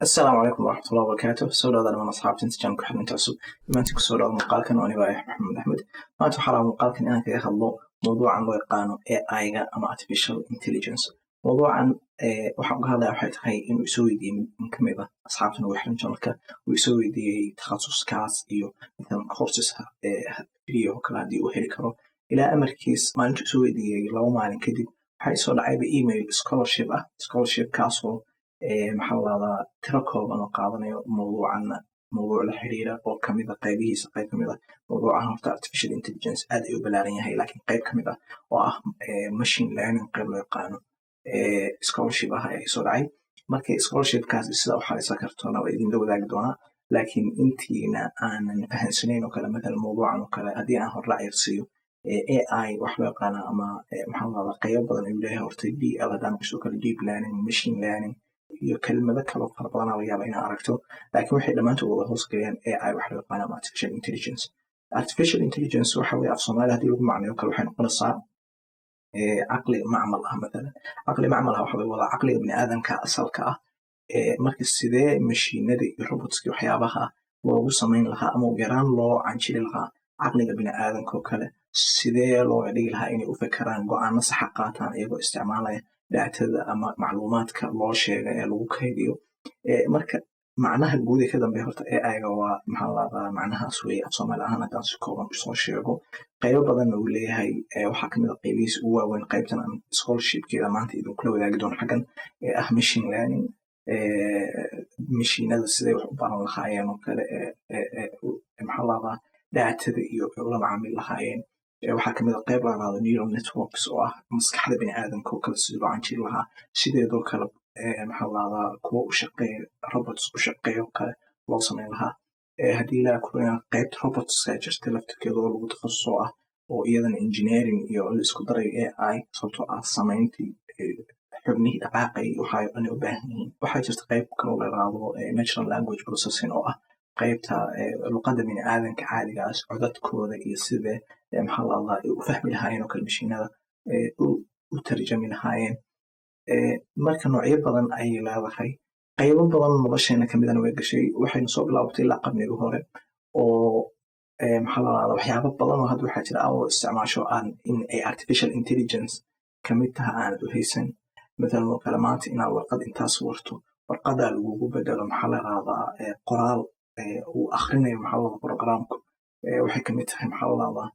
السلام عليكم ورحمة الله وبركاته. soo dhawaada dhamaan asxaabta inta channel ku xiran inta cusub maanta ku soo dhawaada muuqaalkan oo aniga ah Maxamed Axmed. Maanta waxaa rabaa muuqaalkan inaan kaga hadlo mawduucan loo yaqaano AI-ga ama artificial intelligence. Mawduucan waxaan uga hadlayaa waxay tahay inuu isoo weydiiyey mid ka mid ah asxaabtan ugu xiran channelka uu isoo weydiiyey takhasuskaas iyo mathalan courses video kale haddii uu heli karo ilaa amarkiis maalintuu isoo weydiiyey 2 maalin kadib waxaa isoo dhacayba email scholarship kaasoo maxaa la dhahdaa tiro kooban oo qaadanayo mawduuc la xiriira oo kamid ah qaybihiisa qayb kamid ah mawduucan horta artificial intelligence aad ayuu u ballaaran yahay laakiin qayb kamid ah oo ah machine learning qayb loo yaqaano scholarship ah ayaa isoo dhacay. Markii scholarshipkaasi sida u xariisan kartona waa idinla wadaagi doonaa laakiin intiina aanan fahansanayn oo kale mathalan mawduucan oo kale haddii aan hordhac yar siiyo AI wax loo yaqaano ama maxaa la dhahdaa qaybo badan ayuu leeyahay horta DL haddaan kusoo kale deep learning machine learning iyo kelmado kale oo fara badan laga yaaba inaad aragto laakiin waxay dhammaantood wada hoos galayaan AI wax loo yaqaano ama artificial intelligence. Artificial intelligence waxa weeye af Soomaali haddii lagu macneeyo kale waxay noqonaysaa caqli macmal ah mathalan. Caqli macmal ah waxa weeye waa caqliga bini'aadamka asalka ah marka sidee mashiinada iyo robotska waxyaabaha loogu samayn lahaa ama ugu yaraan loo canjili lahaa caqliga bini'aadamka oo kale sidee looga dhigi lahaa inay u fekeraan go'aano saxa qaataan iyagoo isticmaalaya daatada ama macluumaadka loo sheegay ee lagu kaydiyo marka macnaha guud ee ka dambeeya horta AI-ga waa maxaa la dhahdaa macnahaas weeye af Soomaali ahaan haddaan si kooban usoo sheego qaybo badanna uu leeyahay waxaa kamid ah qaybihiisa ugu waaweyn qaybtan aan scholarshipkeeda maanta idinkula wadaagi doono xaggan ee ah machine learning mashiinada siday wax u baran lahaayeen oo kale maxaa la dhahdaa daatada iyo ula macaamili lahaayeen waxaa kamid ah qayb la dhahdo neural networks oo ah maskaxda bini'aadamka oo kale sidii loo canjiri lahaa sideedoo kale maxaa la dhahdaa kuwa u shaqeeya robots u shaqeeya oo kale loo samayn lahaa haddii ilaa kuwa qaybta robotska jirta laftirkeeda oo lagu takhasus oo ah oo iyadana engineering iyo la isku darayo AI sababtoo ah samayntii xubnihii dhaqaaqay waxay dhan u baahan yihiin waxaa jirta qayb kale oo la yiraahdo natural language processing oo ah qaybta luqadda bini'aadamka caadigaas codadkooda iyo sida maxaa la dhahdaa u fahmi lahaayeen oo kale mashiinada u tarjami lahaayeen marka noocyo badan ayay leedahay qaybo badan nolosheena kamidana way gashay waxayna soo bilaabatay ilaa qarnigii hore oo maxaa la dhahdaa waxyaabo badan oo hadda waxaa jira oo isticmaasho aan in ay artificial intelligence kamid taha aanad u haysan mathalan oo kale maanta inaad warqad intaas warto warqadaa lagugu bedelo maxaa la dhahdaa qoraal uu akhrinayo maxaa la dhahdaa programku waxay kamid tahay maxaa la dhahdaa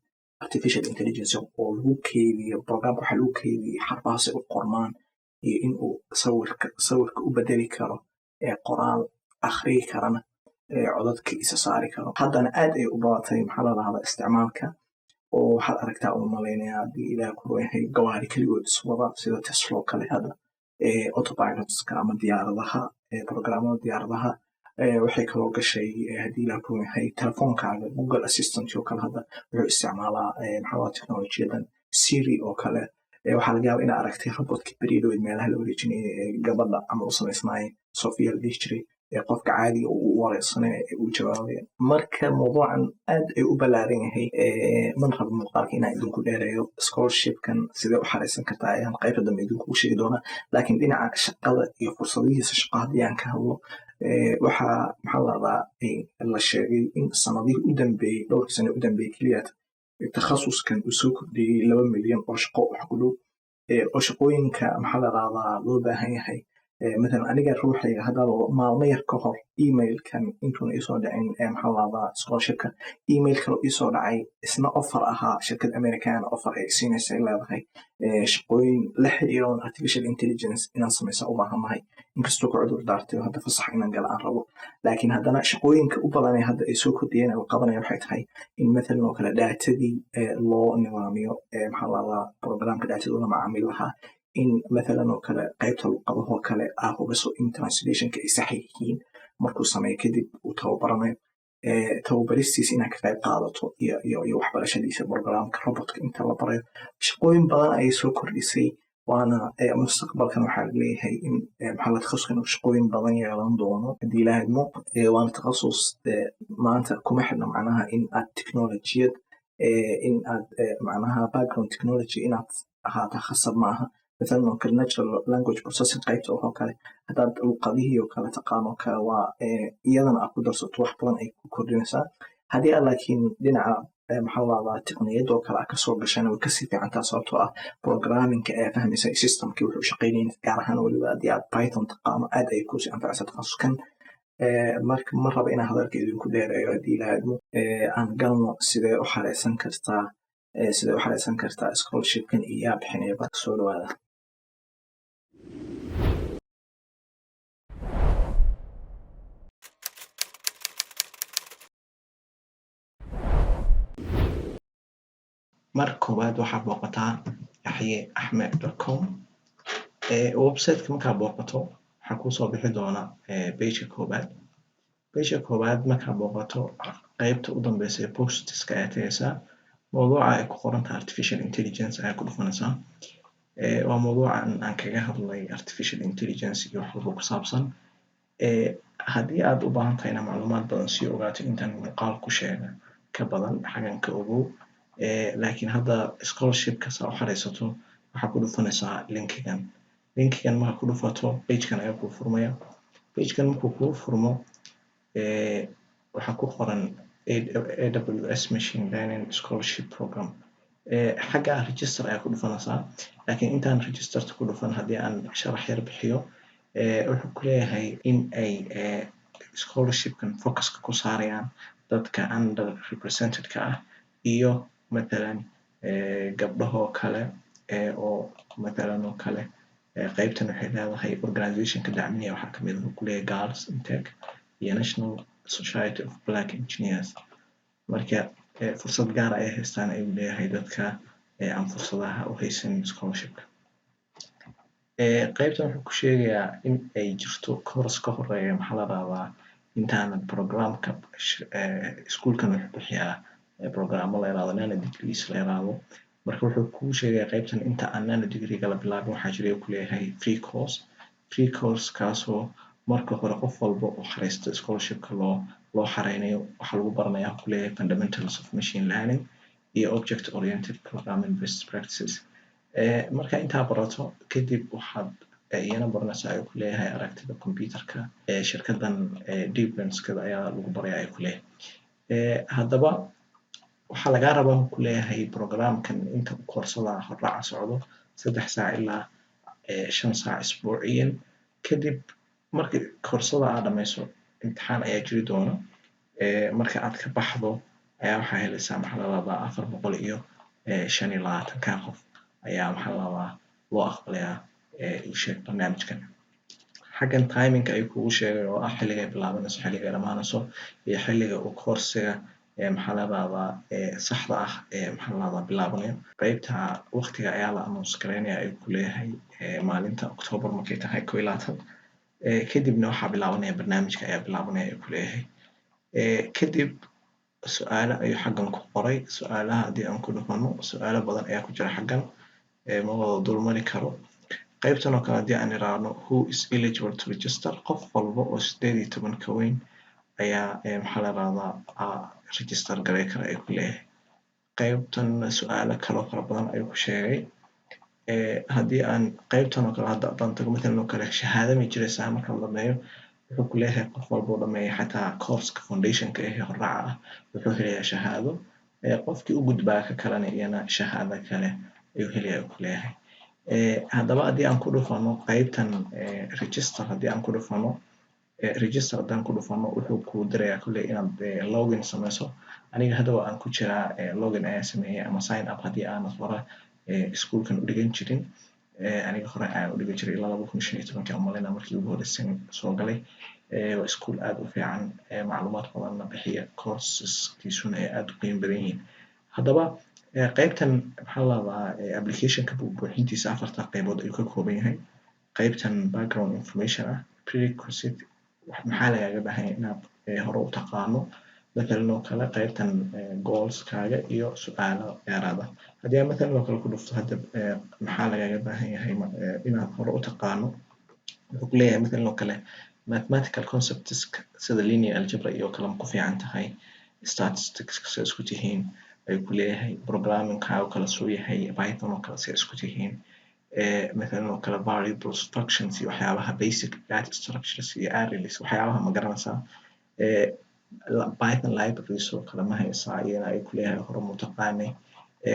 artificial intelligence oo lagu keydiyo programka waxaa lagu keydiyey xarfahaas ay u qormaan iyo in uu sawirka u bedeli karo qoraal akhriyi karana codadka isa saari karo haddana aad ay u badatay maxaa la dhahdaa isticmaalka oo waxaad aragtaa uma malaynayaa haddii ilaah ku yahay gawaari keligood iswada sida Tesla oo kale hadda autopilotska ama diyaaradaha programmada diyaaradaha waxay kaloo gashay haddii ilaah ku yahay telefoonkaaga Google Assistant oo kale hadda wuxuu isticmaalaa maxaa la teknolojiyadan Siri oo kale waxaa laga yaabaa inaad aragtay robotka beriyadood meelaha la wareejinayay gabadha ama u samaysnaayay Sophia la dhihi jiray qofka caadiga uu wareysanayo uu jawaabaya marka mawduucan aad ay u ballaaran yahay man rabo muuqaalka inaan idinku dheereeyo scholarshipkan sidee u xariisan kartaa ayaan qaybta dambe idinkugu sheegi doonaa laakiin dhinaca shaqada iyo fursadihiisa shaqo haddii aan ka hadlo waxaa maxaa la dhahdaa la sheegay in sanadihii u dambeeyey dhowrkii sano u dambeeyey keliya takhasuskan uu soo kordhiyey 2 milyan oo shaqo wax ku dhow oo shaqooyinka maxaa la dhahdaa loo baahan yahay mathalan aniga ruuxayga hadda maalmo yar ka hor emailkan intuuna isoo dhicin maxaa la dhahdaa scholarshipka email kale isoo dhacay isna offer ahaa shirkad American offer ay siinaysa ay leedahay shaqooyin la xiriira artificial intelligence inaan samaysa u baahannahay inkastoo ku cudur daartay hadda fasax inaan gala aan rabo laakiin haddana shaqooyinka u badan ee hadda ay soo kordhiyeen oo qabanaya waxay tahay in mathalan oo kale daatadii loo nidaamiyo maxaa la dhahdaa programka daatada la macaamil lahaa in mathalan oo kale qaybta luqadahoo kale ah hubiso in translationka ay sax yihiin markuu sameeyo kadib uu tababaranayo tababaristiisa inaad ka qayb qaadato iyo waxbarashadiisa programka robotka inta la barayo shaqooyin badan ayay soo kordhisay waana mustaqbalkan waxaa leeyahay in maxaa la takhasuskan uu shaqooyin badan yeelan doono haddii la hadmo waana takhasus maanta kuma xidhna macnaha in aad technolojiyad in aad macnaha background technology inaad ahaata khasab maaha مثلا oo kale natural language processing qaybta oo kale haddaad luqadihii oo kale taqaan oo kale waa iyadana aad ku darsato wax badan ay ku kordhinaysaa haddii aad laakiin dhinaca maxaa lahdaa tiqniyad oo kale aad kasoo gashana way kasii fiicantaa sababtoo ah programmingka ayaa fahmaysa systemkii wuxuu shaqaynayay gaar ahaan weliba haddii aad python taqaano aad ay kusii anfacaysa takhasuskan marka ma raba inaan hadalka idinku dheereeyo haddii ilaahadmo aan galno sidee u xareysan kartaa scholarshipkan iyo yaa bixinaya baa kasoo dhawaada marka koowaad waxaa booqataa yaxyeaxmed.com websiteka markaa booqato waxaa kusoo bixi doona pageka koowaad markaa booqato qaybta u dambeysa ee postiska ayaa tagaysaa mawduuca ay ku qorantahay artificial intelligence ayaa ku dhufanaysaa waa mawduucan aan kaga hadlay artificial intelligence iyo wax walba ku saabsan haddii aad u baahan tahay inaad macluumaad badan sii ogaato intaan muuqaal ku sheega ka badan xagan ka ogow laakiin hadda scholarshipka saa u xareysato waxaa ku dhufanaysaa linkigan markaa ku dhufato pagekan ayaa kuu furmaya pagekan markuu kuu furmo waxaa ku qoran AWS machine learning scholarship program xagga register ayaa ku dhufanaysaa laakiin intaan registerta ku dhufan haddii aan sharax yar bixiyo wuxuu ku leeyahay in ay scholarshipkan focuska ku saarayaan dadka under representedka ah iyo matalan gabdhahoo kale oo matalan oo kale qaybtan waxay leedahay organizationka dacminaya waxaa kamid ah ku leeyahay girls in tech iyo national society of black engineers marka fursad gaar ay haystaan ayuu leeyahay dadka aan fursadaha u haysan scholarshipka qaybtan wuxuu ku sheegayaa in ay jirto course ka horeeya maxaa la dhahdaa intaanad programka iskuulkan wuxuu bixiyaa programmo la yiraahdo nano degrees la yiraahdo marka wuxuu kuu sheegaya qaybtan inta aan nano degree la bilaabin waxaa jira ku leeyahay free course kaasoo marka hore qof walba oo xareysta scholarshipka loo xareynayo waxaa lagu baranayaa ku leeyahay fundamentals of machine learning iyo object oriented programming best practices marka intaa barato kadib waxaad iyana baranaysaa ayuu ku leeyahay aragtida computerka shirkadan deeplenskada ayaa lagu baraya ayuu ku leeyahay haddaba waxaa lagaa rabaa ku leeyahay programkan inta koorsada hordhaca socdo 3 saac ilaa 5 saac isbuuciyan kadib marka koorsada aad dhameyso imtixaan ayaa jiri doona marka aad ka baxdo ayaa waxaa helaysaa maxaa la dhahdaa 425 qof ayaa maxaa la dhahdaa loo aqbalayaa sheeg barnaamijkan xaggan timingka ay kugu sheegay oo ah xilliga ay bilaabanayso xilliga ay dhamaanayso iyo xilliga uu koorsiga maxaa la dhahdaa saxda ah maxaa la dhahdaa bilaabanayo qaybta waqtiga ayaa la announce gareynaya ayuu ku leeyahay maalinta October markay tahay 21 kadibna waxaa bilaabanaya barnaamijka ayaa bilaabanaya ayuu ku leeyahay kadib su-aalo ayuu xaggan ku qoray su-aalaha haddii aan ku dhufano su-aalo badan ayaa ku jira xaggan ma wada dulmari karo qaybtan oo kale haddii aan iraahno who is eligible to register qof walba oo 18 ka weyn ayaa maxaa la dhahdaa register garay kara ayuu ku leeyahay qaybtan su-aalo kaloo fara badan ayuu ku sheegay haddii aan qaybtan oo kale haddaan tago matalan oo kale shahaado ma jiraysaa marka la dhameeyo wuxuu ku leeyahay qof walba oo dhameeya xataa courska foundationka ee hordhaca ah wuxuu helayaa shahaado qofkii u gudbaa ka kalena iyana shahaado kale ayuu helaya ayuu ku leeyahay haddaba haddii aan ku dhufano qaybtan register haddii aan ku dhufano register haddaan ku dhufano wuxuu ku dirayaa kulley inaad login sameyso aniga hadda aan ku jiraa login ayaan sameeyay ama sign up haddii aanad hore iskuulkan u dhigan jirin aniga hore ayaan u dhigan jiray ilaa 2015 umaleyna markii ugu horreysay soo galay waa iskuul aad u fiican macluumaad badanna bixiya courseskiisuna ay aad u qiimo badan yihiin haddaba qaybtan maxaa la dhahdaa applicationka buuxintiisa 4 qaybood ayuu ka kooban yahay qaybtan background information ah prerequisite maxaa lagaaga baahan yahay inaad hore u taqaano matalan oo kale qaybtan goalskaaga iyo su-aalo dheeraada haddii aan matalan oo kale ku dhufto hadda maxaa lagaaga baahan yahay inaad hore u taqaano wuxuu ku leeyahay matalan oo kale mathematical concepts sida linear algebra iyo kale ma ku fiican tahay statistics say isku tihiin ayuu ku leeyahay programming oo kale soo yahay python oo kale say isku tihiin مثلا oo kale variable structures iyo waxyaabaha basic data structures iyo arrays waxyaabaha ma garanaysaa Python libraries oo kale ma haysaa iyana ay kuleeyahay hore mutaqaanay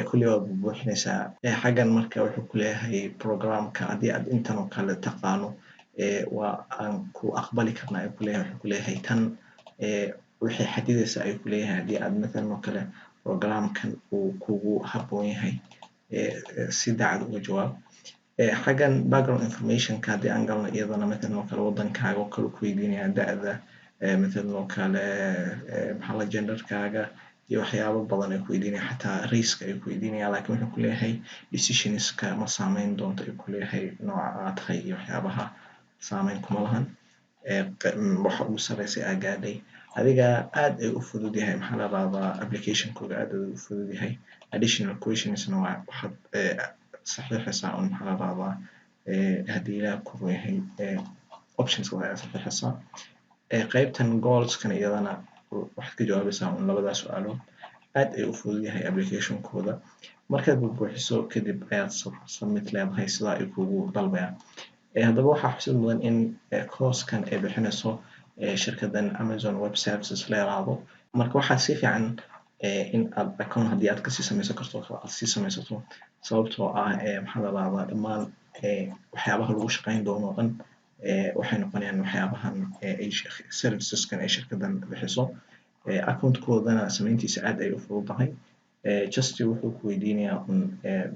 kulli waad buuxinaysaa xaggan marka wuxuu kuleeyahay programka haddii aad intan oo kale taqaano waa aan ku aqbali karnaa ay kuleeyahay wuxuu kuleeyahay tan waxay xadidaysaa ay kuleeyahay haddii aad mathalan oo kale programkan uu kugu habboon yahay si daacad uga jawaab xaggan background informationka haddii aan galno iyadana mathalan oo kale wadankaaga oo kale ku weydiinaya da'da mathalan oo kale maxaa la genderkaaga iyo waxyaabo badan ay ku weydiinaya xataa raceka ay ku weydiinaya laakiin wuxuu kuleeyahay decisionska ma saameyn doonto ay kuleeyahay nooca aad tahay iyo waxyaabaha saameyn kuma lahan waxa ugu sareysa aa gaadhay adiga aad ay u fudud yahay maxaa la rahdaa applicationkooda aad ay u fudud yahay additional questionsna waa waxaad saxiixaysaa un maxaa la rahdaa haddii ilaah ku run yahay optionska waa saxiixaysaa qaybtan goalskan iyadana waxaad ka jawaabaysaa un labadaas su-aalood aad ay u fudud yahay applicationkooda markaad buuxiso kadib ayaad submit leedahay sidaa ay kugu dalbayaan haddaba waxaa xusid mudan in coursekan ay bixinayso shirkadan Amazon Web Services la yiraahdo marka waxaa si fiican in aad account haddii aad kasii samaysan karto aad sii samaysato sababtoo ah maxaa la rahdaa dhammaan waxyaabaha lagu shaqeyn doono o dhan waxay noqonayaan waxyaabahan serviceskan ay shirkadan bixiso accountkoodana samayntiisa aad ay u fududahay just wuxuu ku weydiinayaa un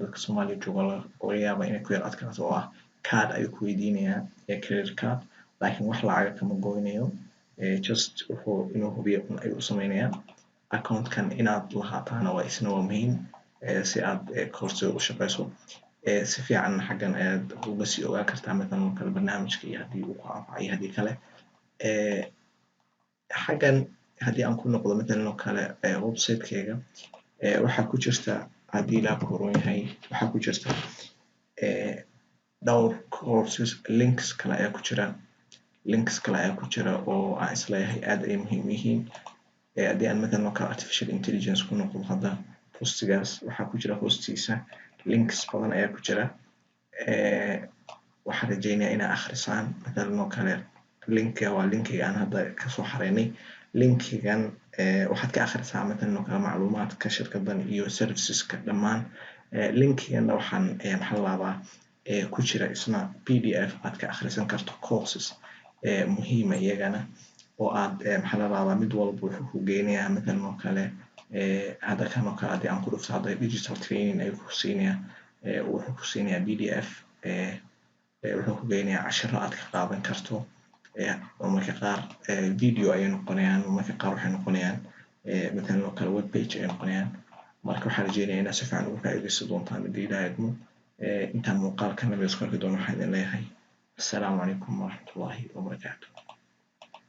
dadka Soomaaliya jooga laga yaaba inay ku yar adkaato oo ah card ayuu ku weydiinayaa credit card laakiin wax lacaga kama goynayo just wuxuu inuu hubiyo un ayuu u sameynayaan accountkan inaad lahaataana waa isna waa muhiim si aad course u shaqeyso si fiican xaggan ayaad uga sii ogaan kartaa mathalan oo kale barnaamijka iyo haddii uu ku anfacayo haddii kale xaggan haddii aan ku noqdo mathalan oo kale website-kayga waxaa ku jirta haddii ilaah ku run yahay waxaa ku jirta dhowr courses links kale ayaa ku jira oo aan isleeyahay aad ay muhiim yihiin haddii aan mathalan oo kale artificial intelligence ku noqdo hadda postigaas waxaa ku jira hoostiisa links badan ayaa ku jira waxaan rajeynayaa inaa akhrisaan mathalan oo kale linkiga waa linkiga aan hadda kasoo xareynay linkigan waxaad ka akhrisaa mathalan oo kale macluumaadka shirkadan iyo serviceska dhammaan linkigana waxaan maxaa la rahdaa ku jira isna PDF aad ka akhrisan karto courses muhiima iyagana oo aad maxaa la rahdaa mid walba wuxuu ku geynayaa mathalan oo kale hadda kan oo kale haddii aan ku dhufto hadda digital training ayuu ku siinayaa wuxuu ku siinayaa PDF wuxuu ku geynayaa cashiro aad ka qaadan karto marka qaar video ayay noqonayaan marka qaar waxay noqonayaan mathalan oo kale web page ayay noqonayaan marka waxaan rajeynayaa inaad si fiican uga faa'iidaysan doontaan haddii ilaahay idmo intaan muuqaalkan nabiga isku arki doono waxaan idin leeyahay assalaamu calaykum waraxmatullaahi wabarakaatuh